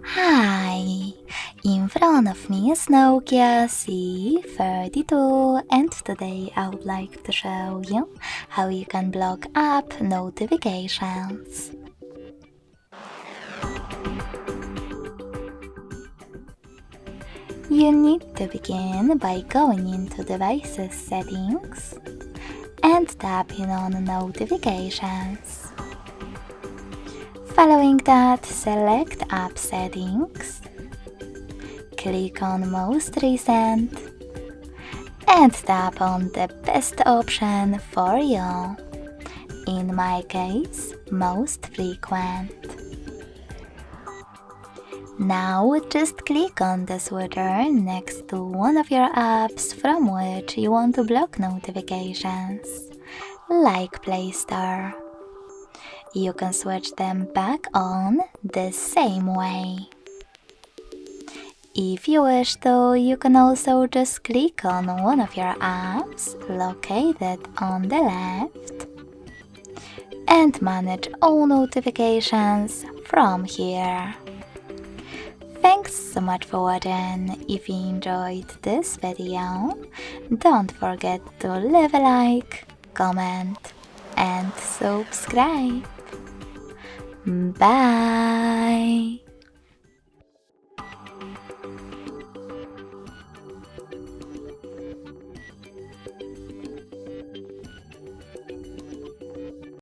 Hi! In front of me is Nokia C32 and today I would like to show you how you can block app notifications. You need to begin by going into Devices Settings and tapping on Notifications. Following that, select App Settings, click on Most Recent, and tap on the best option for you. In my case, Most Frequent. Now just click on the switcher next to one of your apps from which you want to block notifications, like Play Store. You can switch them back on the same way. If you wish to, you can also just click on one of your apps located on the left and manage all notifications from here. Thanks so much for watching. If you enjoyed this video, don't forget to leave a like, comment and subscribe. Bye!